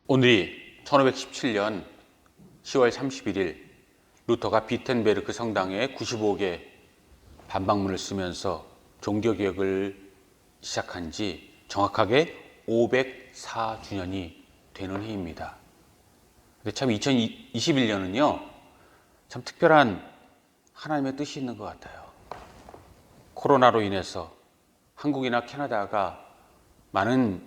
오늘이 1517년 10월 31일 루터가 비텐베르크 성당에 95개 반박문을 쓰면서 종교개혁을 시작한 지 정확하게 504주년이 되는 해입니다. 근데 참 2021년은요, 참 특별한 하나님의 뜻이 있는 것 같아요. 코로나로 인해서 한국이나 캐나다가 많은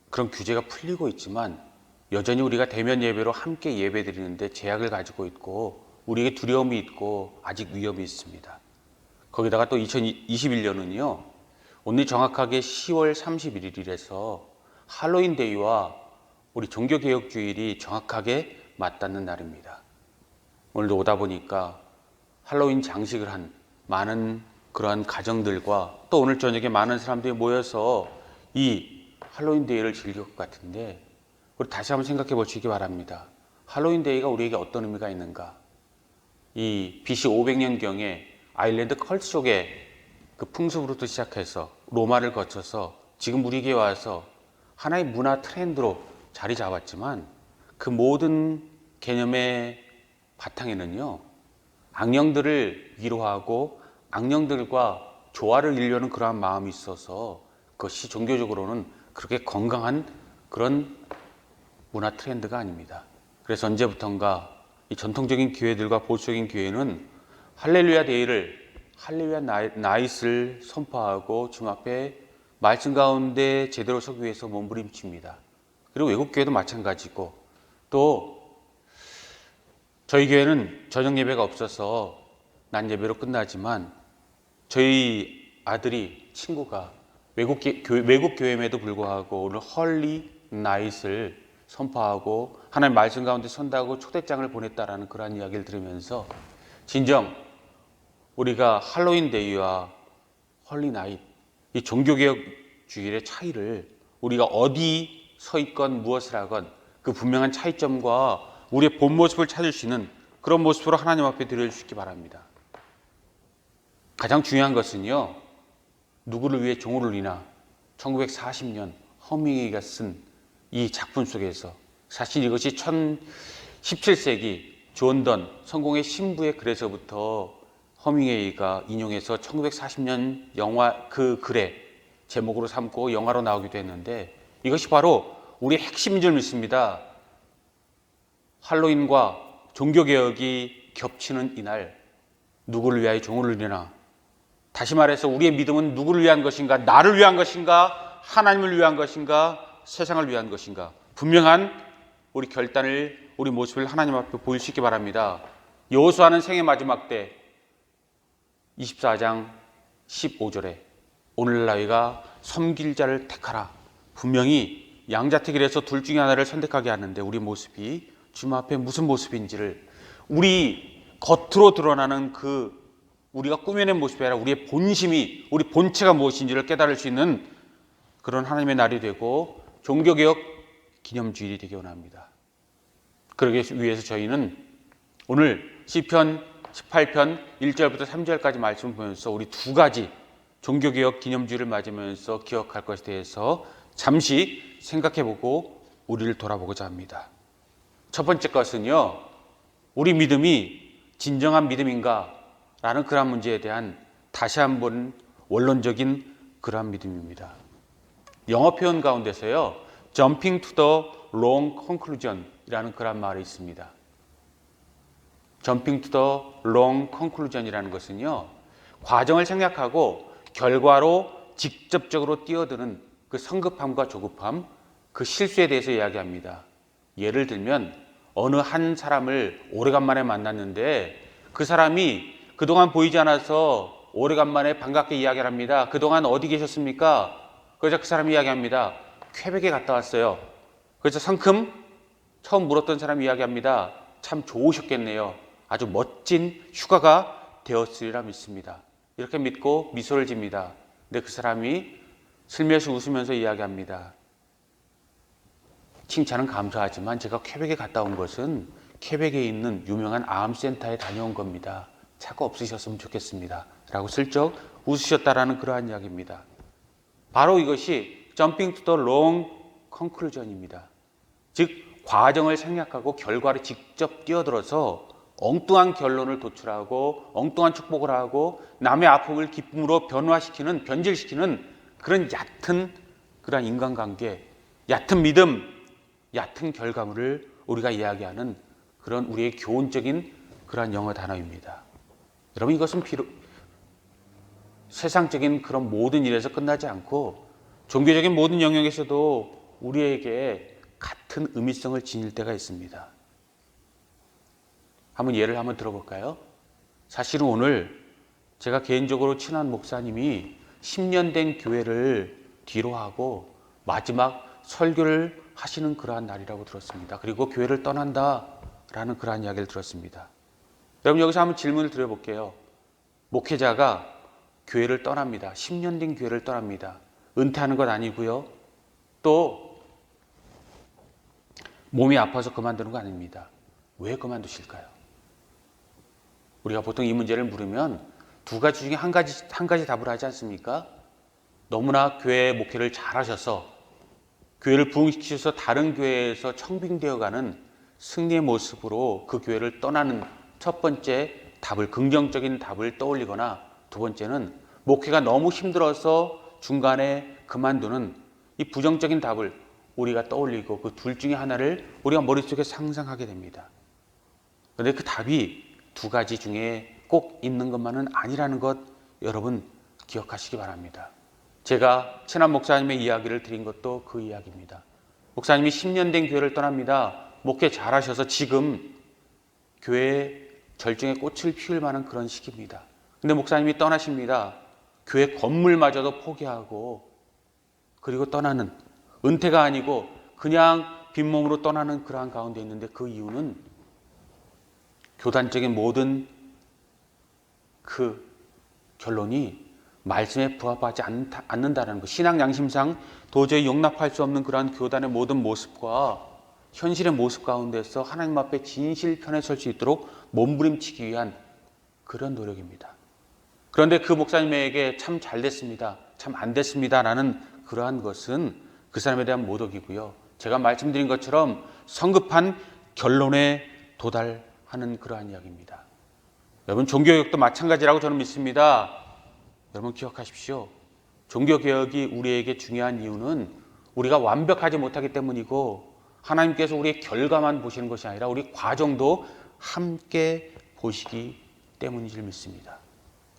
그런 규제가 풀리고 있지만 여전히 우리가 대면 예배로 함께 예배 드리는데 제약을 가지고 있고 우리에게 두려움이 있고 아직 위험이 있습니다. 거기다가 또 2021년은요, 오늘 정확하게 10월 31일이라서 할로윈 데이와 우리 종교개혁주일이 정확하게 맞닿는 날입니다. 오늘도 오다 보니까 할로윈 장식을 한 많은 그러한 가정들과 또 오늘 저녁에 많은 사람들이 모여서 이 할로윈 데이를 즐길 것 같은데, 우리 다시 한번 생각해 보시기 바랍니다. 할로윈 데이가 우리에게 어떤 의미가 있는가? 이 BC 500년경에 아일랜드 컬트족의 그 풍습으로부터 시작해서 로마를 거쳐서 지금 우리에게 와서 하나의 문화 트렌드로 자리 잡았지만, 그 모든 개념의 바탕에는요, 악령들을 위로하고 악령들과 조화를 이루려는 그러한 마음이 있어서 그것이 종교적으로는 그렇게 건강한 그런 문화 트렌드가 아닙니다. 그래서 언제부턴가 이 전통적인 교회들과 보수적인 교회는 할렐루야 데이를, 할렐루야 나잇을 선포하고 주 앞에 말씀 가운데 제대로 서기 위해서 몸부림칩니다. 그리고 외국 교회도 마찬가지고, 또 저희 교회는 저녁 예배가 없어서 낮 예배로 끝나지만 저희 아들이, 친구가 외국 교회임에도 불구하고 오늘 헐리 나잇을 선포하고 하나님 말씀 가운데 선다고 초대장을 보냈다라는 그러한 이야기를 들으면서 진정 우리가 할로윈 데이와 헐리 나잇, 이 종교개혁 주일의 차이를 우리가 어디 서 있건 무엇을 하건 그 분명한 차이점과 우리의 본 모습을 찾을 수 있는 그런 모습으로 하나님 앞에 드려주시기 바랍니다. 가장 중요한 것은요, 누구를 위해 종을 울리나 1940년 허밍웨이가 쓴 이 작품 속에서, 사실 이것이 17세기 존 던 성공의 신부의 글에서부터 허밍웨이가 인용해서 1940년 영화 그 글의 제목으로 삼고 영화로 나오기도 했는데, 이것이 바로 우리의 핵심인 줄 믿습니다. 할로윈과 종교개혁이 겹치는 이날, 누구를 위하여 종을 울리나, 다시 말해서 우리의 믿음은 누구를 위한 것인가? 나를 위한 것인가? 하나님을 위한 것인가? 세상을 위한 것인가? 분명한 우리 결단을, 우리 모습을 하나님 앞에 보일 수 있기 바랍니다. 여호수아는 생애 마지막 때 24장 15절에 오늘 너희가 섬길 자를 택하라, 분명히 양자택일에서 둘 중에 하나를 선택하게 하는데, 우리 모습이 주님 앞에 무슨 모습인지를, 우리 겉으로 드러나는 그 우리가 꾸며낸 모습이 아니라 우리의 본심이, 우리 본체가 무엇인지를 깨달을 수 있는 그런 하나님의 날이 되고 종교개혁 기념주일이 되기 원합니다. 그러기 위해서 저희는 오늘 시편 18편 1절부터 3절까지 말씀을 보면서 우리 두 가지 종교개혁 기념주일을 맞으면서 기억할 것에 대해서 잠시 생각해보고 우리를 돌아보고자 합니다. 첫 번째 것은요, 우리 믿음이 진정한 믿음인가? 라는 그러한 문제에 대한 다시 한번 원론적인 그러한 믿음입니다. 영어 표현 가운데서요, jumping to the wrong conclusion 이라는 그러한 말이 있습니다. jumping to the wrong conclusion 이라는 것은요, 과정을 생략하고 결과로 직접적으로 뛰어드는 그 성급함과 조급함, 그 실수에 대해서 이야기합니다. 예를 들면 어느 한 사람을 오래간만에 만났는데 그 사람이 그동안 보이지 않아서 오래간만에 반갑게 이야기를 합니다. 그동안 어디 계셨습니까? 그래서 그 사람이 이야기합니다. 퀘벡에 갔다 왔어요. 그래서 성큼 처음 물었던 사람이 이야기합니다. 참 좋으셨겠네요. 아주 멋진 휴가가 되었으리라 믿습니다. 이렇게 믿고 미소를 집니다. 근데 그 사람이 슬며시 웃으면서 이야기합니다. 칭찬은 감사하지만 제가 퀘벡에 갔다 온 것은 퀘벡에 있는 유명한 암센터에 다녀온 겁니다. 차가 없으셨으면 좋겠습니다. 라고 슬쩍 웃으셨다라는 그러한 이야기입니다. 바로 이것이 jumping to the long conclusion입니다. 즉 과정을 생략하고 결과를 직접 뛰어들어서 엉뚱한 결론을 도출하고 엉뚱한 축복을 하고 남의 아픔을 기쁨으로 변질시키는 그런 얕은 그런 인간관계, 얕은 믿음, 얕은 결과물을 우리가 이야기하는 그런 우리의 교훈적인 그러한 영어 단어입니다. 여러분 이것은 세상적인 그런 모든 일에서 끝나지 않고 종교적인 모든 영역에서도 우리에게 같은 의미성을 지닐 때가 있습니다. 예를 한번 들어볼까요? 사실은 오늘 제가 개인적으로 친한 목사님이 10년 된 교회를 뒤로하고 마지막 설교를 하시는 그러한 날이라고 들었습니다. 그리고 교회를 떠난다라는 그러한 이야기를 들었습니다. 여러분 여기서 한번 질문을 드려볼게요. 목회자가 교회를 떠납니다. 10년 된 교회를 떠납니다. 은퇴하는 것 아니고요. 또 몸이 아파서 그만두는 거 아닙니다. 왜 그만두실까요? 우리가 보통 이 문제를 물으면 두 가지 중에 한 가지 답을 하지 않습니까? 너무나 교회 목회를 잘하셔서 교회를 부흥시키셔서 다른 교회에서 청빙되어가는 승리의 모습으로 그 교회를 떠나는 첫 번째 답을, 긍정적인 답을 떠올리거나 두 번째는 목회가 너무 힘들어서 중간에 그만두는 이 부정적인 답을 우리가 떠올리고 그 둘 중에 하나를 우리가 머릿속에 상상하게 됩니다. 그런데 그 답이 두 가지 중에 꼭 있는 것만은 아니라는 것 여러분 기억하시기 바랍니다. 제가 친한 목사님의 이야기를 드린 것도 그 이야기입니다. 목사님이 10년 된 교회를 떠납니다. 목회 잘하셔서 지금 교회에 절정의 꽃을 피울 만한 그런 시기입니다. 근데 목사님이 떠나십니다. 교회 건물마저도 포기하고 그리고 떠나는, 은퇴가 아니고 그냥 빈몸으로 떠나는 그러한 가운데 있는데 그 이유는 교단적인 모든 그 결론이 말씀에 부합하지 않는다는 것, 신앙 양심상 도저히 용납할 수 없는 그러한 교단의 모든 모습과 현실의 모습 가운데서 하나님 앞에 진실 편에 설 수 있도록 몸부림치기 위한 그런 노력입니다. 그런데 그 목사님에게 참 잘 됐습니다, 참 안 됐습니다 라는 그러한 것은 그 사람에 대한 모독이고요. 제가 말씀드린 것처럼 성급한 결론에 도달하는 그러한 이야기입니다. 여러분 종교개혁도 마찬가지라고 저는 믿습니다. 여러분 기억하십시오. 종교개혁이 우리에게 중요한 이유는 우리가 완벽하지 못하기 때문이고 하나님께서 우리의 결과만 보시는 것이 아니라 우리 과정도 함께 보시기 때문인 줄 믿습니다.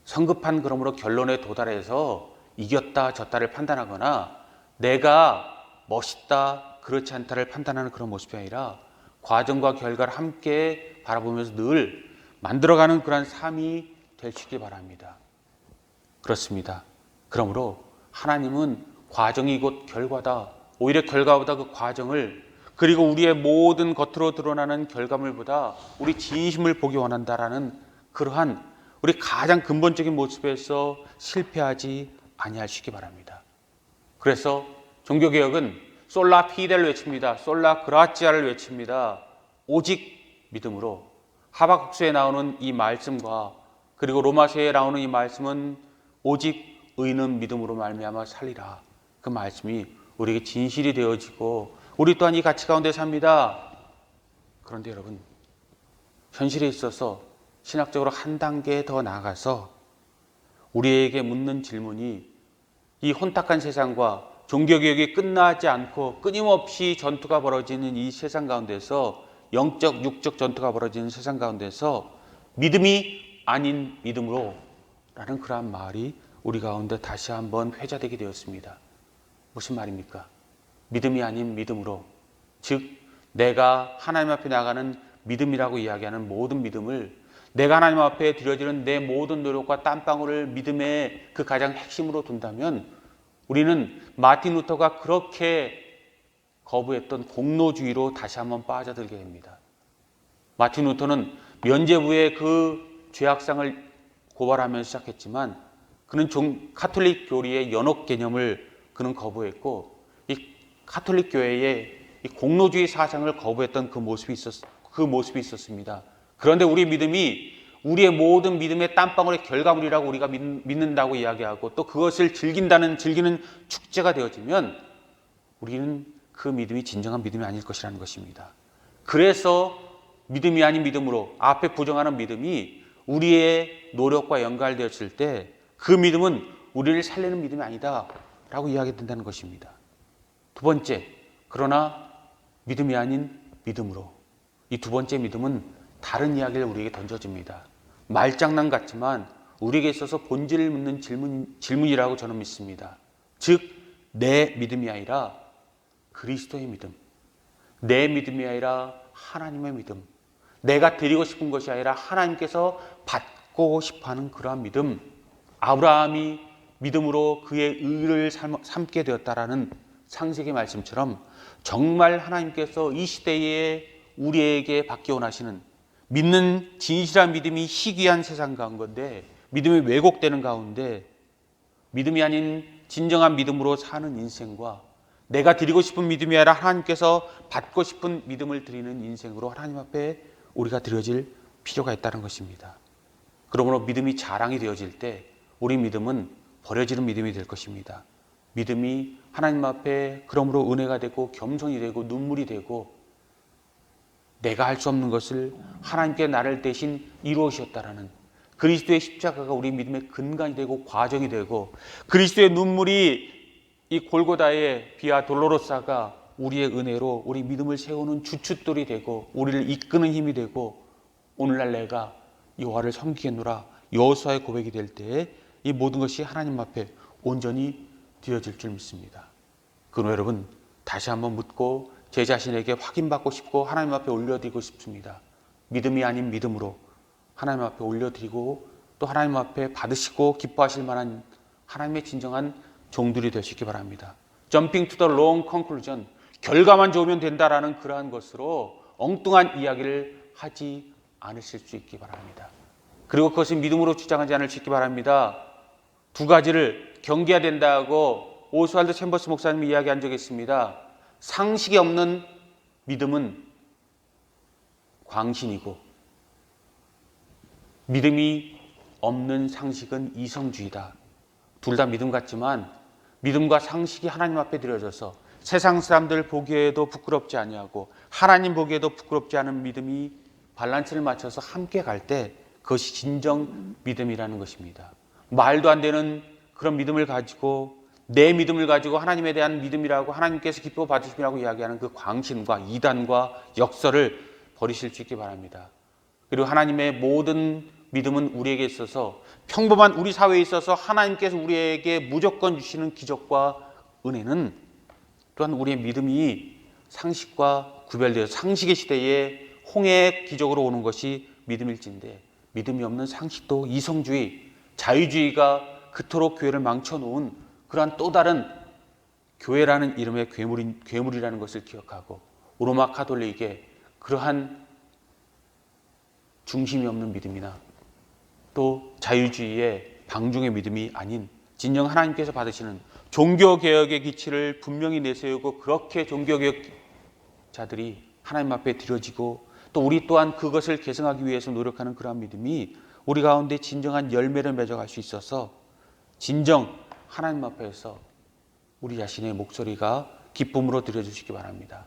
성급한 그러므로 결론에 도달해서 이겼다 졌다를 판단하거나 내가 멋있다 그렇지 않다를 판단하는 그런 모습이 아니라 과정과 결과를 함께 바라보면서 늘 만들어가는 그런 삶이 되시기 바랍니다. 그렇습니다. 그러므로 하나님은 과정이 곧 결과다. 오히려 결과보다 그 과정을 그리고 우리의 모든 겉으로 드러나는 결과물보다 우리 진심을 보기 원한다라는 그러한 우리 가장 근본적인 모습에서 실패하지 아니하시기 바랍니다. 그래서 종교개혁은 솔라 피데를 외칩니다. 솔라 그라치아를 외칩니다. 오직 믿음으로. 하박국서에 나오는 이 말씀과 그리고 로마서에 나오는 이 말씀은 오직 의는 믿음으로 말미암아 살리라. 그 말씀이 우리에게 진실이 되어지고 우리 또한 이 가치 가운데 삽니다. 그런데 여러분 현실에 있어서 신학적으로 한 단계 더 나아가서 우리에게 묻는 질문이 이 혼탁한 세상과 종교개혁이 끝나지 않고 끊임없이 전투가 벌어지는 이 세상 가운데서 영적, 육적 전투가 벌어지는 세상 가운데서 믿음이 아닌 믿음으로 라는 그러한 말이 우리 가운데 다시 한번 회자되게 되었습니다. 무슨 말입니까? 믿음이 아닌 믿음으로, 즉 내가 하나님 앞에 나가는 믿음이라고 이야기하는 모든 믿음을 내가 하나님 앞에 드려지는 내 모든 노력과 땀방울을 믿음의 그 가장 핵심으로 둔다면 우리는 마틴 루터가 그렇게 거부했던 공로주의로 다시 한번 빠져들게 됩니다. 마틴 루터는 면죄부의 그 죄악상을 고발하면서 시작했지만 그는 카톨릭 교리의 연옥 개념을 그는 거부했고 이 카톨릭 교회의 이 공로주의 사상을 거부했던 그 모습이 있었습니다. 그런데 우리 믿음이 우리의 모든 믿음의 땀방울의 결과물이라고 우리가 믿는다고 이야기하고 또 그것을 즐기는 축제가 되어지면 우리는 그 믿음이 진정한 믿음이 아닐 것이라는 것입니다. 그래서 믿음이 아닌 믿음으로 앞에 부정하는 믿음이 우리의 노력과 연결되었을 때 그 믿음은 우리를 살리는 믿음이 아니다 라고 이야기된다는 것입니다. 두 번째, 그러나 믿음이 아닌 믿음으로. 이 두 번째 믿음은 다른 이야기를 우리에게 던져줍니다. 말장난 같지만 우리에게 있어서 본질을 묻는 질문이라고 저는 믿습니다. 즉, 내 믿음이 아니라 그리스도의 믿음, 내 믿음이 아니라 하나님의 믿음, 내가 드리고 싶은 것이 아니라 하나님께서 받고 싶어하는 그러한 믿음, 아브라함이 믿음으로 그의 의를 삼게 되었다라는 창세기 말씀처럼 정말 하나님께서 이 시대에 우리에게 받기 원하시는 믿는 진실한 믿음이 희귀한 세상 가운데 믿음이 왜곡되는 가운데 믿음이 아닌 진정한 믿음으로 사는 인생과 내가 드리고 싶은 믿음이 아니라 하나님께서 받고 싶은 믿음을 드리는 인생으로 하나님 앞에 우리가 드려질 필요가 있다는 것입니다. 그러므로 믿음이 자랑이 되어질 때 우리 믿음은 버려지는 믿음이 될 것입니다. 믿음이 하나님 앞에 그러므로 은혜가 되고 겸손이 되고 눈물이 되고 내가 할 수 없는 것을 하나님께 나를 대신 이루어주셨다라는 그리스도의 십자가가 우리 믿음의 근간이 되고 과정이 되고 그리스도의 눈물이 이 골고다의 비아 돌로로사가 우리의 은혜로 우리 믿음을 세우는 주춧돌이 되고 우리를 이끄는 힘이 되고 오늘날 내가 여호와를 섬기겠노라 여호수아의 고백이 될 때에 이 모든 것이 하나님 앞에 온전히 드려질 줄 믿습니다. 그러나 여러분 다시 한번 묻고 제 자신에게 확인받고 싶고 하나님 앞에 올려드리고 싶습니다. 믿음이 아닌 믿음으로 하나님 앞에 올려드리고 또 하나님 앞에 받으시고 기뻐하실 만한 하나님의 진정한 종들이 되시기 바랍니다. Jumping to the long conclusion, 결과만 좋으면 된다라는 그러한 것으로 엉뚱한 이야기를 하지 않으실 수 있기 바랍니다. 그리고 그것을 믿음으로 주장하지 않을 수 있기 바랍니다. 두 가지를 경계해야 된다고 오스왈드 챔버스 목사님이 이야기한 적이 있습니다. 상식이 없는 믿음은 광신이고 믿음이 없는 상식은 이성주의다. 둘 다 믿음 같지만 믿음과 상식이 하나님 앞에 드려져서 세상 사람들 보기에도 부끄럽지 아니하고 하나님 보기에도 부끄럽지 않은 믿음이 밸런스를 맞춰서 함께 갈 때 그것이 진정 믿음이라는 것입니다. 말도 안 되는 그런 믿음을 가지고 내 믿음을 가지고 하나님에 대한 믿음이라고 하나님께서 기뻐 받으심이라고 이야기하는 그 광신과 이단과 역설을 버리실 수 있기 바랍니다. 그리고 하나님의 모든 믿음은 우리에게 있어서 평범한 우리 사회에 있어서 하나님께서 우리에게 무조건 주시는 기적과 은혜는 또한 우리의 믿음이 상식과 구별되어서 상식의 시대에 홍해의 기적으로 오는 것이 믿음일진데 믿음이 없는 상식도 이성주의, 자유주의가 그토록 교회를 망쳐놓은 그러한 또 다른 교회라는 이름의 괴물이라는 것을 기억하고 로마 카톨릭의 그러한 중심이 없는 믿음이나 또 자유주의의 방중의 믿음이 아닌 진정 하나님께서 받으시는 종교개혁의 기치를 분명히 내세우고 그렇게 종교개혁자들이 하나님 앞에 드려지고 또 우리 또한 그것을 계승하기 위해서 노력하는 그러한 믿음이 우리 가운데 진정한 열매를 맺어갈 수 있어서 진정 하나님 앞에서 우리 자신의 목소리가 기쁨으로 들려주시기 바랍니다.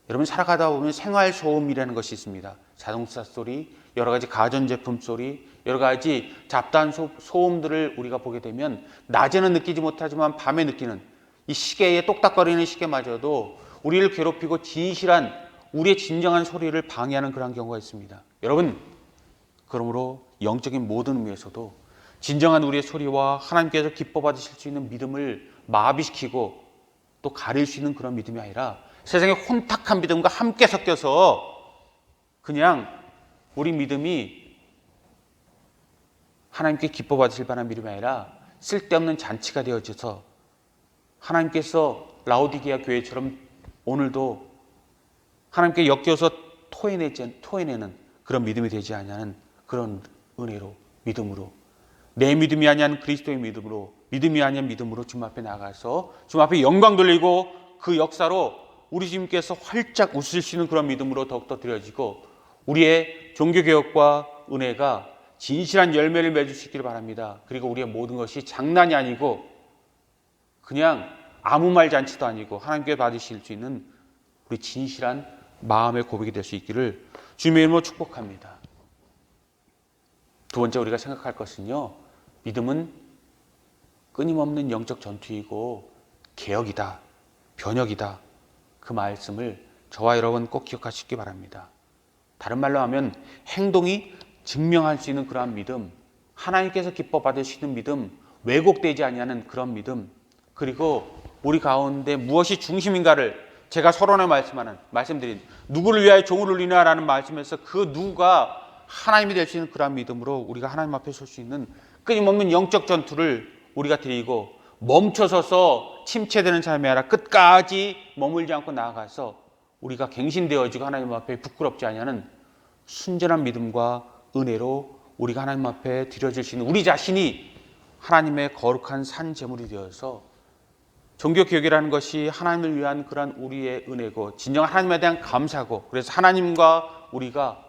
여러분 살아가다 보면 생활소음이라는 것이 있습니다. 자동차 소리, 여러 가지 가전제품 소리, 여러 가지 잡다한 소음들을 우리가 보게 되면 낮에는 느끼지 못하지만 밤에 느끼는 이 시계의 똑딱거리는 시계마저도 우리를 괴롭히고 진실한 우리의 진정한 소리를 방해하는 그런 경우가 있습니다. 여러분 그러므로 영적인 모든 의미에서도 진정한 우리의 소리와 하나님께서 기뻐 받으실 수 있는 믿음을 마비시키고 또 가릴 수 있는 그런 믿음이 아니라 세상의 혼탁한 믿음과 함께 섞여서 그냥 우리 믿음이 하나님께 기뻐 받으실 만한 믿음이 아니라 쓸데없는 잔치가 되어져서 하나님께서 라오디게아 교회처럼 오늘도 하나님께 엮여서 토해내는 그런 믿음이 되지 아니하는 그런 은혜로, 믿음으로, 내 믿음이 아니한 그리스도의 믿음으로, 믿음이 아니한 믿음으로 주님 앞에 나가서 주님 앞에 영광 돌리고 그 역사로 우리 주님께서 활짝 웃으시는 그런 믿음으로 더욱더 드려지고 우리의 종교개혁과 은혜가 진실한 열매를 맺을 수 있기를 바랍니다. 그리고 우리의 모든 것이 장난이 아니고 그냥 아무 말 잔치도 아니고 하나님께 받으실 수 있는 우리 진실한 마음의 고백이 될 수 있기를 주님의 이름으로 축복합니다. 두 번째 우리가 생각할 것은요, 믿음은 끊임없는 영적 전투이고 개혁이다, 변혁이다. 그 말씀을 저와 여러분 꼭 기억하시기 바랍니다. 다른 말로 하면 행동이 증명할 수 있는 그러한 믿음, 하나님께서 기뻐 받으시는 믿음, 왜곡되지 아니하는 그런 믿음, 그리고 우리 가운데 무엇이 중심인가를 제가 서론에 말씀드린 누구를 위하여 종을 울리나라는 말씀에서 그 누구가 하나님이 될 수 있는 그러한 믿음으로 우리가 하나님 앞에 설 수 있는 끊임없는 영적 전투를 우리가 드리고 멈춰서서 침체되는 삶이 아니라 끝까지 머물지 않고 나아가서 우리가 갱신되어지고 하나님 앞에 부끄럽지 아니하는 순전한 믿음과 은혜로 우리가 하나님 앞에 드려질 수 있는 우리 자신이 하나님의 거룩한 산 제물이 되어서 종교개혁이라는 것이 하나님을 위한 그러한 우리의 은혜고 진정 하나님에 대한 감사고 그래서 하나님과 우리가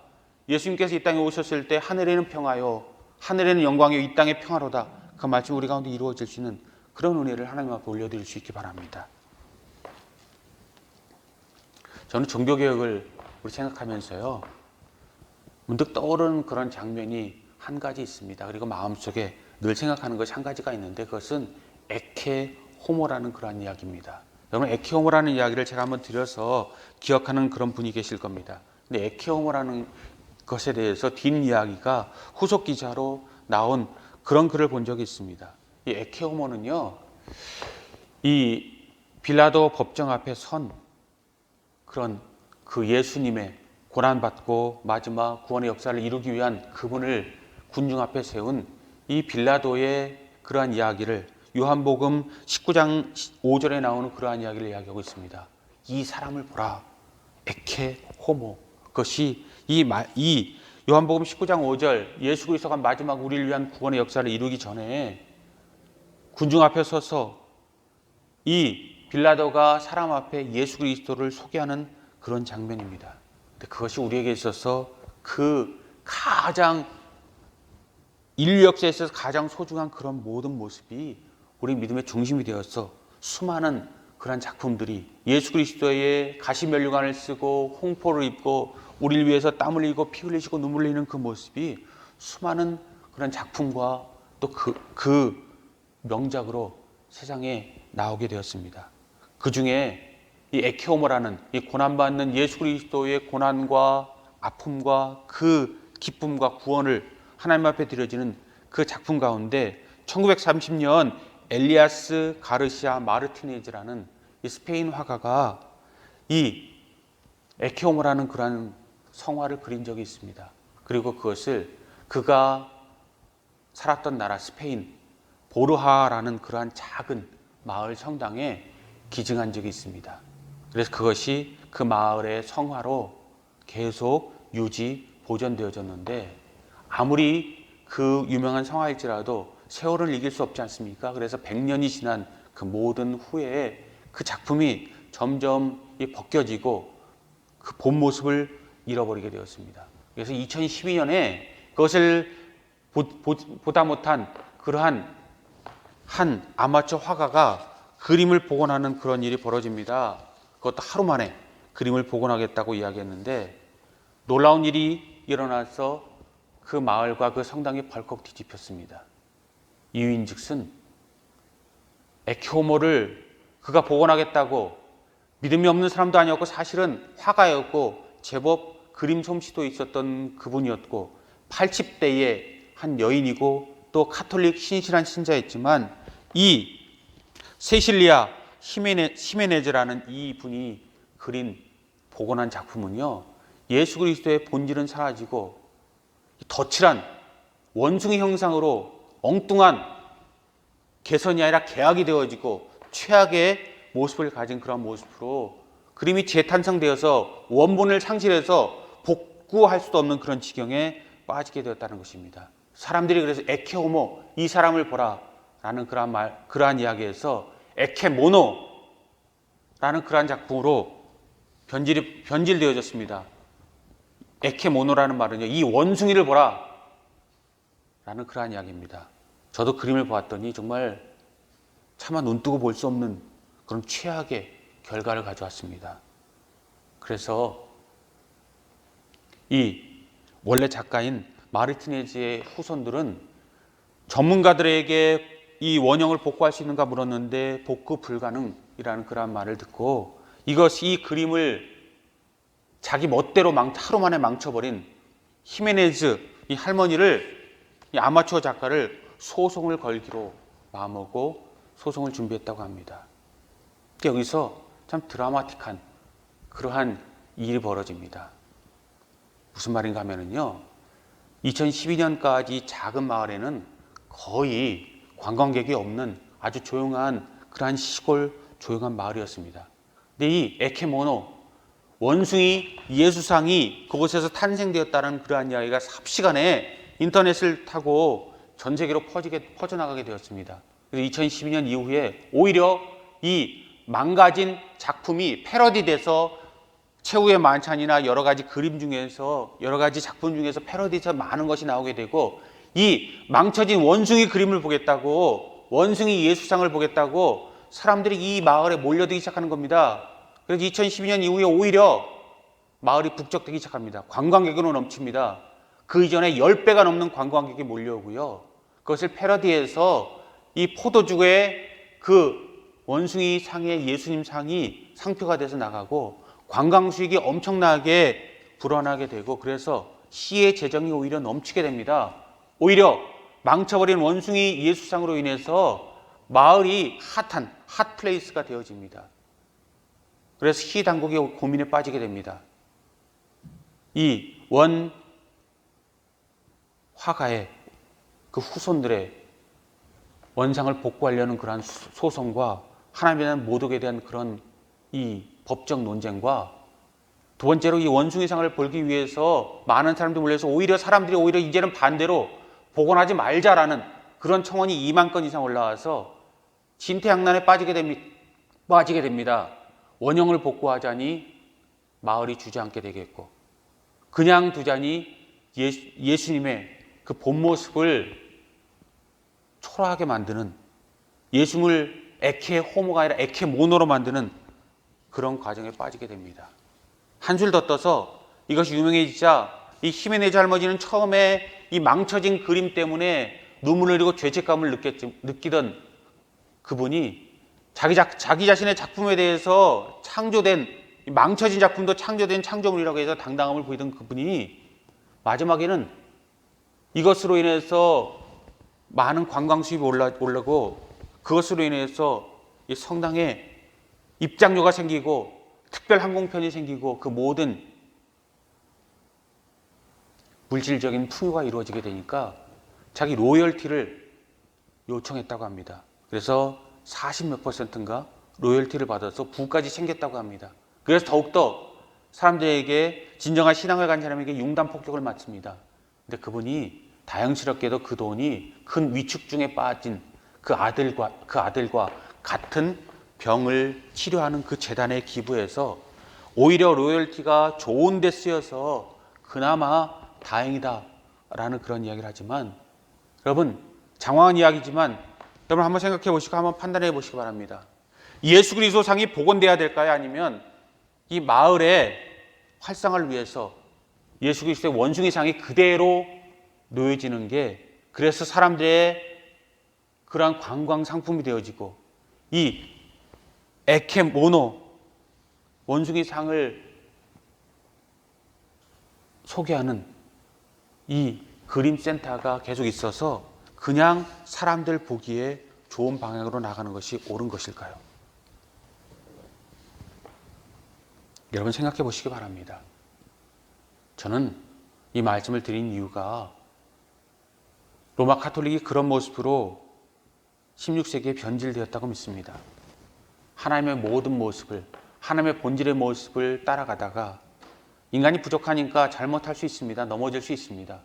예수님께서 이 땅에 오셨을 때 하늘에는 평화요 하늘에는 영광이요 이 땅에 평화로다 그 말씀이 우리 가운데 이루어질 수 있는 그런 은혜를 하나님 앞에 올려드릴 수 있기 바랍니다. 저는 종교개혁을 우리 생각하면서요 문득 떠오르는 그런 장면이 한 가지 있습니다. 그리고 마음속에 늘 생각하는 것이 한 가지가 있는데 그것은 에케 호모라는 그러한 이야기입니다. 여러분 에케 호모라는 이야기를 제가 한번 드려서 기억하는 그런 분이 계실 겁니다. 근데 에케 호모라는 것에 대해서 뒷이야기가 후속 기사로 나온 그런 글을 본 적이 있습니다. 이 에케 호모는요, 이 빌라도 법정 앞에 선 그런 그 예수님의 고난받고 마지막 구원의 역사를 이루기 위한 그분을 군중 앞에 세운 이 빌라도의 그러한 이야기를 요한복음 19장 5절에 나오는 그러한 이야기를 이야기하고 있습니다. 이 사람을 보라. 에케 호모. 그것이 이 요한복음 19장 5절 예수 그리스도가 마지막 우리를 위한 구원의 역사를 이루기 전에 군중 앞에 서서 이 빌라도가 사람 앞에 예수 그리스도를 소개하는 그런 장면입니다. 근데 그것이 우리에게 있어서 그 가장 인류 역사에 있어서 가장 소중한 그런 모든 모습이 우리 믿음의 중심이 되어서 수많은 그런 작품들이 예수 그리스도의 가시면류관을 쓰고 홍포를 입고 우리를 위해서 땀 흘리고 피 흘리시고 눈물 흘리는 그 모습이 수많은 그런 작품과 또 그 명작으로 세상에 나오게 되었습니다. 그 중에 이 에케 호모라는 이 고난받는 예수 그리스도의 고난과 아픔과 그 기쁨과 구원을 하나님 앞에 드려지는 그 작품 가운데 1930년 엘리아스 가르시아 마르티네즈라는 이 스페인 화가가 이 에케 호모라는 그러한 성화를 그린 적이 있습니다. 그리고 그것을 그가 살았던 나라 스페인 보르하라는 그러한 작은 마을 성당에 기증한 적이 있습니다. 그래서 그것이 그 마을의 성화로 계속 유지 보존되어졌는데 아무리 그 유명한 성화일지라도 세월을 이길 수 없지 않습니까? 그래서 100년이 지난 그 모든 후에 그 작품이 점점 벗겨지고 그 본 모습을 잃어버리게 되었습니다. 그래서 2012년에 그것을 보다 못한 그러한 한 아마추어 화가가 그림을 복원하는 그런 일이 벌어집니다. 그것도 하루 만에 그림을 복원하겠다고 이야기했는데 놀라운 일이 일어나서 그 마을과 그 성당이 벌컥 뒤집혔습니다. 이유인즉슨 에케 호모를 그가 복원하겠다고 믿음이 없는 사람도 아니었고 사실은 화가였고 제법 그림 솜씨도 있었던 그분이었고 80대의 한 여인이고 또 카톨릭 신실한 신자였지만 이 세실리아 히메네즈라는 이 분이 그린 복원한 작품은요 예수 그리스도의 본질은 사라지고 덧칠한 원숭이 형상으로 엉뚱한 개선이 아니라 개악이 되어지고 최악의 모습을 가진 그런 모습으로 그림이 재탄생되어서 원본을 상실해서 복구할 수도 없는 그런 지경에 빠지게 되었다는 것입니다. 사람들이 그래서 에케호모, 이 사람을 보라 라는 그러한 이야기에서 에케모노 라는 그러한 작품으로 변질되어졌습니다. 에케모노라는 말은요, 이 원숭이를 보라 라는 그러한 이야기입니다. 저도 그림을 보았더니 정말 차마 눈뜨고 볼 수 없는 그런 최악의 결과를 가져왔습니다. 그래서 이 원래 작가인 마르티네즈의 후손들은 전문가들에게 이 원형을 복구할 수 있는가 물었는데 복구 불가능이라는 그런 말을 듣고 이 그림을 자기 멋대로 하루 만에 망쳐버린 히메네즈 이 할머니를, 이 아마추어 작가를 소송을 걸기로 마음먹고 소송을 준비했다고 합니다. 여기서 참 드라마틱한 그러한 일이 벌어집니다. 무슨 말인가 하면요, 2012년까지 작은 마을에는 거의 관광객이 없는 아주 조용한 그러한 시골 조용한 마을이었습니다. 근데 이 에케모노 원숭이 예수상이 그곳에서 탄생되었다는 그러한 이야기가 삽시간에 인터넷을 타고 전 세계로 퍼져나가게 되었습니다. 그래서 2012년 이후에 오히려 이 망가진 작품이 패러디돼서 최후의 만찬이나 여러 가지 그림 중에서, 여러 가지 작품 중에서 패러디해서 많은 것이 나오게 되고, 이 망쳐진 원숭이 그림을 보겠다고, 원숭이 예수상을 보겠다고 사람들이 이 마을에 몰려들기 시작하는 겁니다. 그래서 2012년 이후에 오히려 마을이 북적대기 시작합니다. 관광객으로 넘칩니다. 그 이전에 10배가 넘는 관광객이 몰려오고요. 그것을 패러디해서 이 포도주의 그 원숭이 상의 예수님 상이 상표가 돼서 나가고 관광 수익이 엄청나게 불어나게 되고, 그래서 시의 재정이 오히려 넘치게 됩니다. 오히려 망쳐버린 원숭이 예수상으로 인해서 마을이 핫플레이스가 되어집니다. 그래서 시 당국이 고민에 빠지게 됩니다. 이 원 화가의 그 후손들의 원상을 복구하려는 그러한 소송과 하나님에 대한 모독에 대한 그런 이 법적 논쟁과, 두 번째로 이 원숭이상을 벌기 위해서 많은 사람들이 몰려서 사람들이 오히려 이제는 반대로 복원하지 말자라는 그런 청원이 2만 건 이상 올라와서 진퇴양난에 빠지게 됩니다. 원형을 복구하자니 마을이 주저앉게 되겠고, 그냥 두자니 예수님의 그 본 모습을 초라하게 만드는, 예수님을 에케 호모가 아니라 에케 모노로 만드는 그런 과정에 빠지게 됩니다. 한 줄 더 떠서 이것이 유명해지자 이 히메네즈 할머니는 처음에 이 망쳐진 그림 때문에 눈물을 흘리고 죄책감을 느끼던 그분이 자기 자신의 작품에 대해서 창조된, 망쳐진 작품도 창조된 창조물이라고 해서 당당함을 보이던 그분이 마지막에는 이것으로 인해서 많은 관광 수입이 올라고, 그것으로 인해서 이 성당에 입장료가 생기고 특별 항공편이 생기고 그 모든 물질적인 풍요가 이루어지게 되니까 자기 로열티를 요청했다고 합니다. 그래서 40몇 %인가 로열티를 받아서 부까지 챙겼다고 합니다. 그래서 더욱더 사람들에게, 진정한 신앙을 가진 사람에게 융단 폭격을 맞습니다. 근데 그분이 다행스럽게도 그 돈이 큰 위축중에 빠진 그 아들과 같은 병을 치료하는 그 재단에 기부해서 오히려 로열티가 좋은 데 쓰여서 그나마 다행이다라는 그런 이야기를 하지만, 여러분, 장황한 이야기지만 여러분 한번 생각해 보시고 한번 판단해 보시기 바랍니다. 예수 그리스도 상이 복원돼야 될까요? 아니면 이 마을의 활성화를 위해서 예수 그리스도의 원숭이 상이 그대로 놓여지는 게, 그래서 사람들의 그러한 관광 상품이 되어지고, 이 에케모노 원숭이 상을 소개하는 이 그림 센터가 계속 있어서 그냥 사람들 보기에 좋은 방향으로 나가는 것이 옳은 것일까요? 여러분 생각해 보시기 바랍니다. 저는 이 말씀을 드린 이유가 로마 카톨릭이 그런 모습으로 16세기에 변질되었다고 믿습니다. 하나님의 모든 모습을, 하나님의 본질의 모습을 따라가다가 인간이 부족하니까 잘못할 수 있습니다. 넘어질 수 있습니다.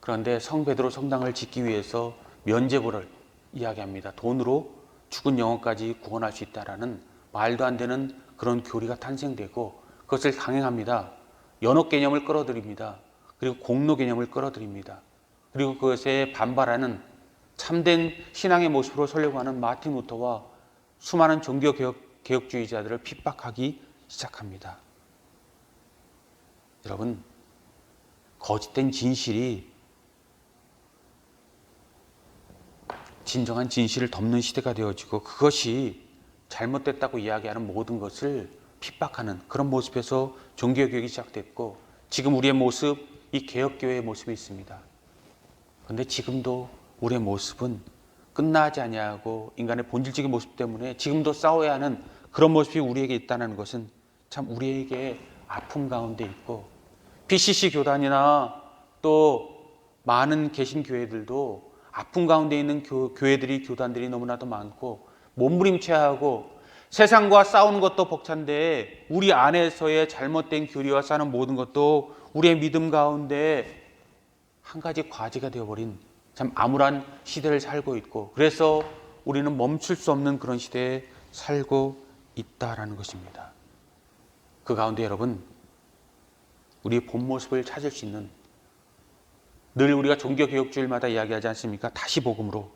그런데 성 베드로 성당을 짓기 위해서 면죄부를 이야기합니다. 돈으로 죽은 영혼까지 구원할 수 있다라는 말도 안 되는 그런 교리가 탄생되고 그것을 강행합니다. 연옥 개념을 끌어들입니다. 그리고 공로 개념을 끌어들입니다. 그리고 그것에 반발하는 참된 신앙의 모습으로 서려고 하는 마틴 루터와 수많은 종교개혁주의자들을 핍박하기 시작합니다. 여러분, 거짓된 진실이 진정한 진실을 덮는 시대가 되어지고 그것이 잘못됐다고 이야기하는 모든 것을 핍박하는 그런 모습에서 종교개혁이 시작됐고 지금 우리의 모습, 이 개혁교회의 모습이 있습니다. 그런데 지금도 우리의 모습은 끝나지 아니하고 인간의 본질적인 모습 때문에 지금도 싸워야 하는 그런 모습이 우리에게 있다는 것은 참 우리에게 아픔 가운데 있고 PCC 교단이나 또 많은 개신교회들도 아픔 가운데 있는 교단들이 너무나도 많고 몸부림쳐하고 세상과 싸우는 것도 벅찬데 우리 안에서의 잘못된 교리와 싸는 모든 것도 우리의 믿음 가운데 한 가지 과제가 되어버린 참 암울한 시대를 살고 있고 그래서 우리는 멈출 수 없는 그런 시대에 살고 있다라는 것입니다. 그 가운데 여러분, 우리의 본 모습을 찾을 수 있는 늘 우리가 종교개혁주일마다 이야기하지 않습니까? 다시 복음으로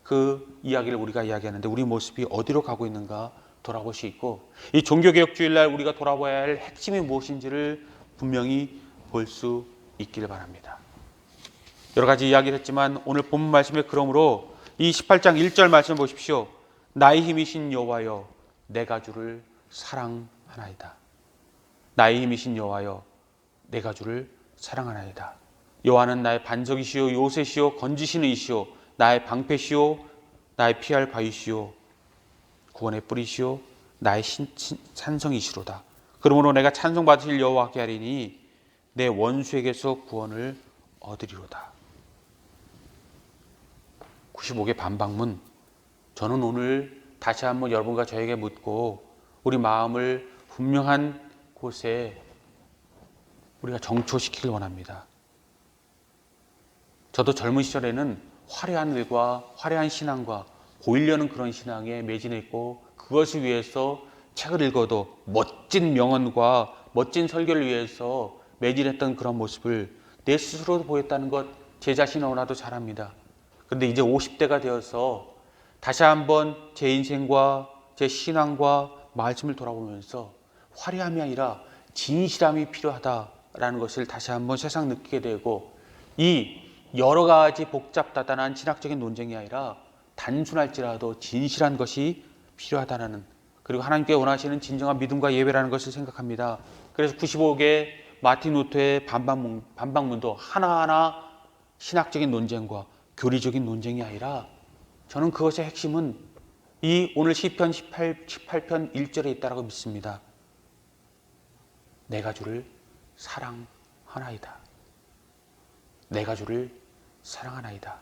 그 이야기를 우리가 이야기하는데 우리 모습이 어디로 가고 있는가 돌아볼 수 있고 이 종교개혁주일날 우리가 돌아봐야 할 핵심이 무엇인지를 분명히 볼 수 있기를 바랍니다. 여러 가지 이야기를 했지만 오늘 본문 말씀에 그러므로 이 18장 1절 말씀 보십시오. 나의 힘이신 여호와여 내가 주를 사랑하나이다. 나의 힘이신 여호와여 내가 주를 사랑하나이다. 여호와는 나의 반석이시오 요새시오 건지시는 이시오 나의 방패시오 나의 피할 바위시오 구원의 뿌리시오 나의 찬성이시로다. 그러므로 내가 찬송받으실 여호와께 하리니 내 원수에게서 구원을 얻으리로다. 95개 반박문, 저는 오늘 다시 한번 여러분과 저에게 묻고 우리 마음을 분명한 곳에 우리가 정초시키길 원합니다. 저도 젊은 시절에는 화려한 일과 화려한 신앙과 보이려는 그런 신앙에 매진했고 그것을 위해서 책을 읽어도 멋진 명언과 멋진 설교를 위해서 매진했던 그런 모습을 내 스스로도 보였다는 것 제 자신 너무나도 잘 압니다. 그런데 이제 50대가 되어서 다시 한번 제 인생과 제 신앙과 말씀을 돌아보면서 화려함이 아니라 진실함이 필요하다라는 것을 다시 한번 새삼 느끼게 되고 이 여러 가지 복잡다단한 신학적인 논쟁이 아니라 단순할지라도 진실한 것이 필요하다는 그리고 하나님께 원하시는 진정한 믿음과 예배라는 것을 생각합니다. 그래서 95개 마틴 루터의 반박문도 하나하나 신학적인 논쟁과 교리적인 논쟁이 아니라 저는 그것의 핵심은 이 오늘 시편 18편 1절에 있다고 믿습니다. 내가 주를 사랑하나이다. 내가 주를 사랑하나이다.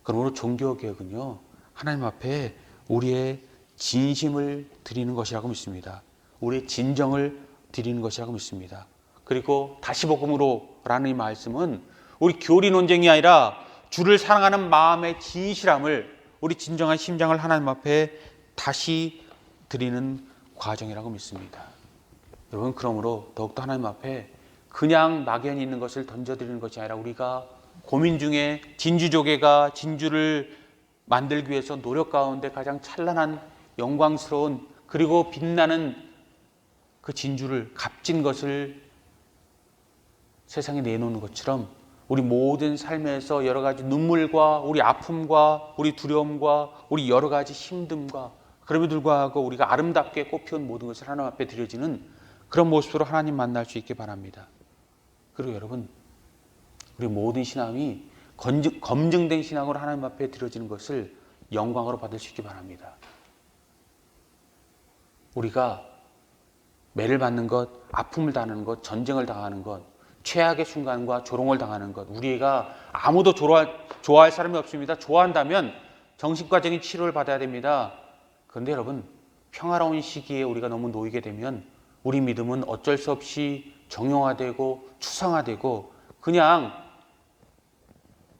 그러므로 종교개혁은요 하나님 앞에 우리의 진심을 드리는 것이라고 믿습니다. 우리의 진정을 드리는 것이라고 믿습니다. 그리고 다시 복음으로 라는 이 말씀은 우리 교리 논쟁이 아니라 주를 사랑하는 마음의 진실함을 우리 진정한 심장을 하나님 앞에 다시 드리는 과정이라고 믿습니다. 여러분, 그러므로 더욱더 하나님 앞에 그냥 막연히 있는 것을 던져드리는 것이 아니라 우리가 고민 중에 진주조개가 진주를 만들기 위해서 노력 가운데 가장 찬란한 영광스러운 그리고 빛나는 그 진주를 값진 것을 세상에 내놓는 것처럼 우리 모든 삶에서 여러 가지 눈물과 우리 아픔과 우리 두려움과 우리 여러 가지 힘듦과 그럼에도 불구하고 우리가 아름답게 꽃피운 모든 것을 하나님 앞에 드려지는 그런 모습으로 하나님 만날 수 있게 바랍니다. 그리고 여러분, 우리 모든 신앙이 검증된 신앙으로 하나님 앞에 드려지는 것을 영광으로 받을 수 있게 바랍니다. 우리가 매를 받는 것, 아픔을 당하는 것, 전쟁을 당하는 것, 최악의 순간과 조롱을 당하는 것, 우리가 아무도 좋아할 사람이 없습니다. 좋아한다면 정신과적인 치료를 받아야 됩니다. 그런데 여러분, 평화로운 시기에 우리가 너무 놓이게 되면 우리 믿음은 어쩔 수 없이 정형화되고 추상화되고 그냥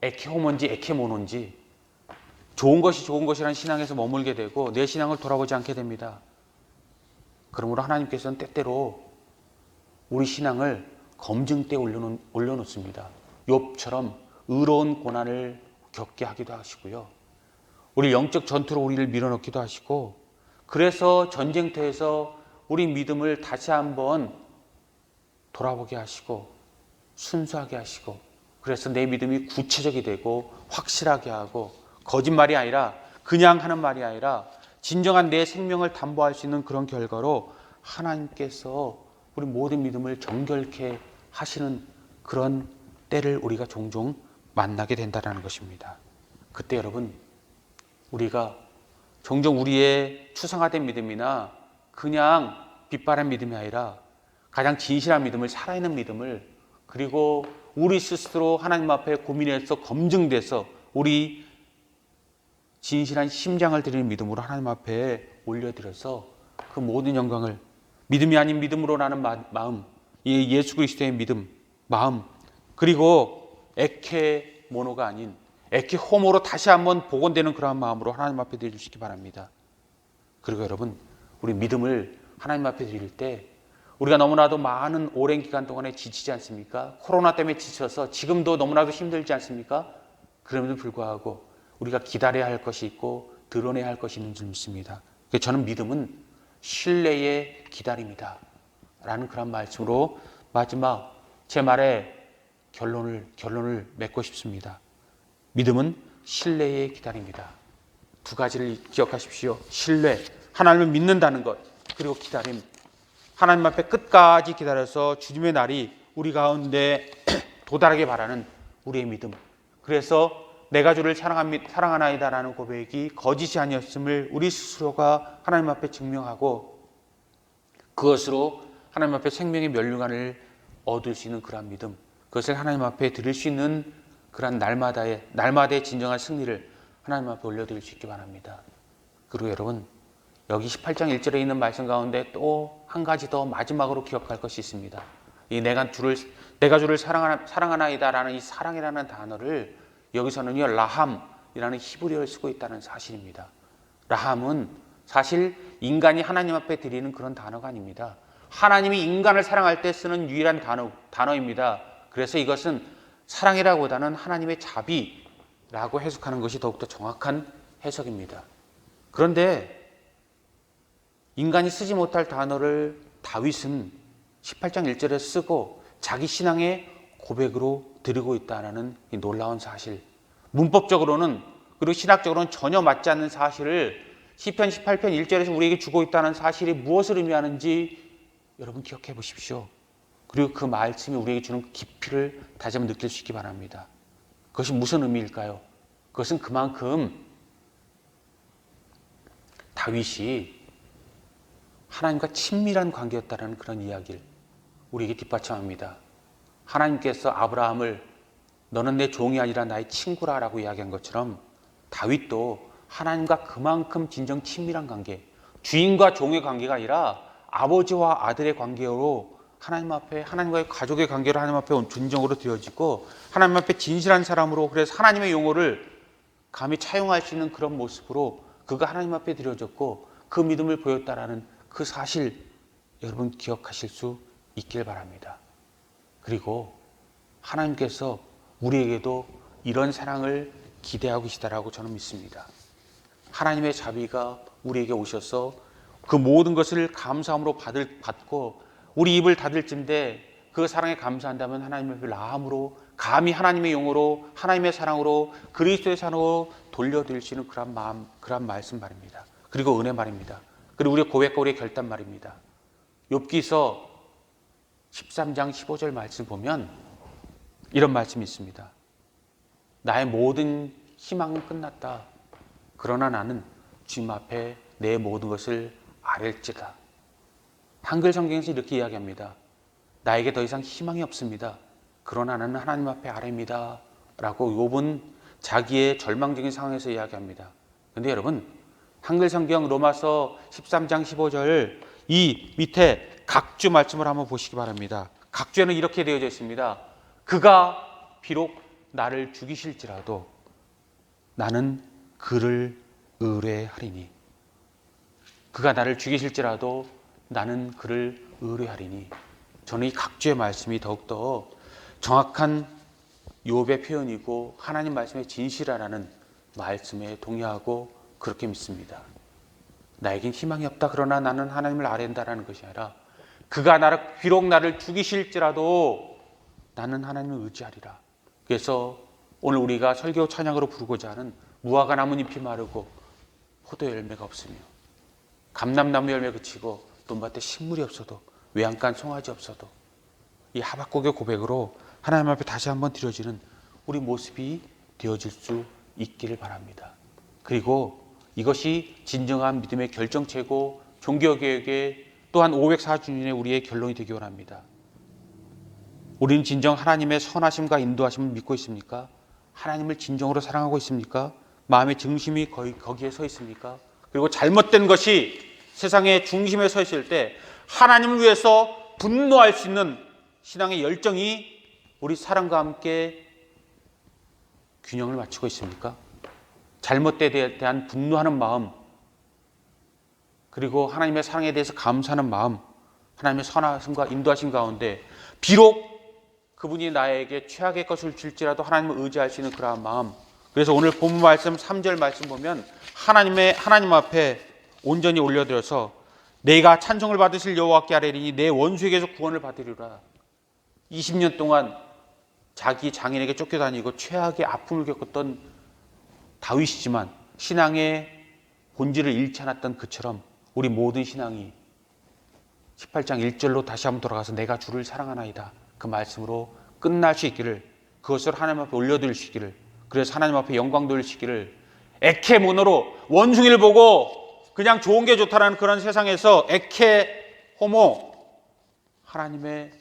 에케호몬지 에케모노인지 좋은 것이 좋은 것이라는 신앙에서 머물게 되고 내 신앙을 돌아보지 않게 됩니다. 그러므로 하나님께서는 때때로 우리 신앙을 검증대에 올려놓습니다. 욥처럼 의로운 고난을 겪게 하기도 하시고요. 우리 영적 전투로 우리를 밀어넣기도 하시고 그래서 전쟁터에서 우리 믿음을 다시 한번 돌아보게 하시고 순수하게 하시고 그래서 내 믿음이 구체적이 되고 확실하게 하고 거짓말이 아니라 그냥 하는 말이 아니라 진정한 내 생명을 담보할 수 있는 그런 결과로 하나님께서 우리 모든 믿음을 정결케 하시는 그런 때를 우리가 종종 만나게 된다는 것입니다. 그때 여러분 우리가 종종 우리의 추상화된 믿음이나 그냥 빛바란 믿음이 아니라 가장 진실한 믿음을 살아있는 믿음을 그리고 우리 스스로 하나님 앞에 고민해서 검증돼서 우리 진실한 심장을 드리는 믿음으로 하나님 앞에 올려드려서 그 모든 영광을 믿음이 아닌 믿음으로 나는 마음, 이 예수 그리스도의 믿음, 마음 그리고 에케모노가 아닌 에케호모로 다시 한번 복원되는 그러한 마음으로 하나님 앞에 드리시기 바랍니다. 그리고 여러분 우리 믿음을 하나님 앞에 드릴 때 우리가 너무나도 많은 오랜 기간 동안에 지치지 않습니까? 코로나 때문에 지쳐서 지금도 너무나도 힘들지 않습니까? 그럼에도 불구하고 우리가 기다려야 할 것이 있고 드러내야 할 것이 있는 줄 믿습니다. 저는 믿음은 신뢰의 기다림이다 라는 그런 말씀으로 마지막 제 말의 결론을 맺고 싶습니다. 믿음은 신뢰의 기다림이다. 두 가지를 기억하십시오. 신뢰, 하나님을 믿는다는 것, 그리고 기다림. 하나님 앞에 끝까지 기다려서 주님의 날이 우리 가운데 도달하게 바라는 우리의 믿음. 그래서 내가 주를 사랑하나이다라는 고백이 거짓이 아니었음을 우리 스스로가 하나님 앞에 증명하고 그것으로 하나님 앞에 생명의 면류관을 얻을 수 있는 그러한 믿음, 그것을 하나님 앞에 드릴 수 있는 그러한 날마다의 진정한 승리를 하나님 앞에 올려드릴 수 있기 바랍니다. 그리고 여러분 여기 18장 1절에 있는 말씀 가운데 또 한 가지 더 마지막으로 기억할 것이 있습니다. 이 내가 주를 사랑하나이다라는 이 사랑이라는 단어를 여기서는요 라함이라는 히브리어를 쓰고 있다는 사실입니다. 라함은 사실 인간이 하나님 앞에 드리는 그런 단어가 아닙니다. 하나님이 인간을 사랑할 때 쓰는 유일한 단어입니다. 그래서 이것은 사랑이라기보다는 하나님의 자비라고 해석하는 것이 더욱더 정확한 해석입니다. 그런데 인간이 쓰지 못할 단어를 다윗은 18장 1절에 쓰고 자기 신앙의 고백으로 드리고 있다는 이 놀라운 사실, 문법적으로는 그리고 신학적으로는 전혀 맞지 않는 사실을 시편 18편 1절에서 우리에게 주고 있다는 사실이 무엇을 의미하는지 여러분 기억해 보십시오. 그리고 그 말씀이 우리에게 주는 깊이를 다시 한번 느낄 수 있기 바랍니다. 그것이 무슨 의미일까요? 그것은 그만큼 다윗이 하나님과 친밀한 관계였다는 그런 이야기를 우리에게 뒷받침합니다. 하나님께서 아브라함을 너는 내 종이 아니라 나의 친구라 라고 이야기한 것처럼 다윗도 하나님과 그만큼 진정 친밀한 관계, 주인과 종의 관계가 아니라 아버지와 아들의 관계로 하나님 앞에 하나님과의 가족의 관계로 하나님 앞에 진정으로 되어지고 하나님 앞에 진실한 사람으로 그래서 하나님의 용어를 감히 차용할 수 있는 그런 모습으로 그가 하나님 앞에 드려졌고 그 믿음을 보였다라는 그 사실 여러분 기억하실 수 있길 바랍니다. 그리고 하나님께서 우리에게도 이런 사랑을 기대하고 계시다라고 저는 믿습니다. 하나님의 자비가 우리에게 오셔서 그 모든 것을 감사함으로 받고 우리 입을 닫을진데 그 사랑에 감사한다면 하나님의 라함으로 감히 하나님의 용어로 하나님의 사랑으로 그리스도의 사랑으로 돌려드릴 수 있는 그런 마음, 그런 말씀 말입니다. 그리고 은혜 말입니다. 그리고 우리의 고백과 우리의 결단 말입니다. 욥기서 13장 15절 말씀 보면 이런 말씀이 있습니다. 나의 모든 희망은 끝났다. 그러나 나는 주님 앞에 내 모든 것을 아랠지다. 한글 성경에서 이렇게 이야기합니다. 나에게 더 이상 희망이 없습니다. 그러나 나는 하나님 앞에 아뢰입니다. 라고 욥은 자기의 절망적인 상황에서 이야기합니다. 그런데 여러분 한글 성경 로마서 13장 15절 이 밑에 각주 말씀을 한번 보시기 바랍니다. 각주에는 이렇게 되어져 있습니다. 그가 비록 나를 죽이실지라도 나는 그를 의뢰하리니. 그가 나를 죽이실지라도 나는 그를 의뢰하리니. 저는 이 각주의 말씀이 더욱더 정확한 욥의 표현이고 하나님 말씀의 진실이라는 말씀에 동의하고 그렇게 믿습니다. 나에겐 희망이 없다. 그러나 나는 하나님을 아뢰는다라는 것이 아니라 그가 비록 나를 죽이실지라도 나는 하나님을 의지하리라. 그래서 오늘 우리가 설교 찬양으로 부르고자 하는 무화과 나뭇잎이 마르고 포도 열매가 없으며 감람나무 열매 그치고 논밭에 식물이 없어도 외양간 송아지 없어도 이 하박국의 고백으로 하나님 앞에 다시 한번 드려지는 우리 모습이 되어질 수 있기를 바랍니다. 그리고 이것이 진정한 믿음의 결정체고 종교개혁의 또한 504주년의 우리의 결론이 되기 원합니다. 우리는 진정 하나님의 선하심과 인도하심을 믿고 있습니까? 하나님을 진정으로 사랑하고 있습니까? 마음의 중심이 거기에 서 있습니까? 그리고 잘못된 것이 세상의 중심에 서 있을 때 하나님을 위해서 분노할 수 있는 신앙의 열정이 우리 사랑과 함께 균형을 맞추고 있습니까? 잘못에 대한 분노하는 마음, 그리고 하나님의 사랑에 대해서 감사하는 마음, 하나님의 선하심과 인도하심 가운데 비록 그분이 나에게 최악의 것을 줄지라도 하나님을 의지할 수 있는 그러한 마음. 그래서 오늘 본문 말씀 3절 말씀 보면 하나님 앞에 온전히 올려드려서 내가 찬송을 받으실 여호와께 아뢰리니 내 원수에게서 구원을 받으리라. 20년 동안 자기 장인에게 쫓겨다니고 최악의 아픔을 겪었던 다윗이지만 신앙의 본질을 잃지 않았던 그처럼 우리 모든 신앙이 18장 1절로 다시 한번 돌아가서 내가 주를 사랑하나이다. 그 말씀으로 끝날 수 있기를, 그것을 하나님 앞에 올려드릴 수 있기를, 그래서 하나님 앞에 영광 돌릴 수 있기를, 에케 모노로 원숭이를 보고 그냥 좋은 게 좋다라는 그런 세상에서 에케 호모 하나님의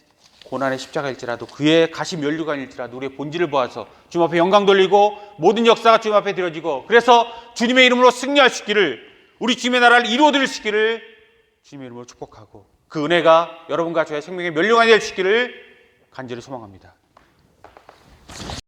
고난의 십자가일지라도 그의 가시 면류관일지라도 우리의 본질을 보아서 주님 앞에 영광 돌리고 모든 역사가 주님 앞에 드려지고 그래서 주님의 이름으로 승리할 수 있기를, 우리 주님의 나라를 이루어드릴 수 있기를 주님의 이름으로 축복하고 그 은혜가 여러분과 저의 생명의 면류관이 될 수 있기를 간절히 소망합니다.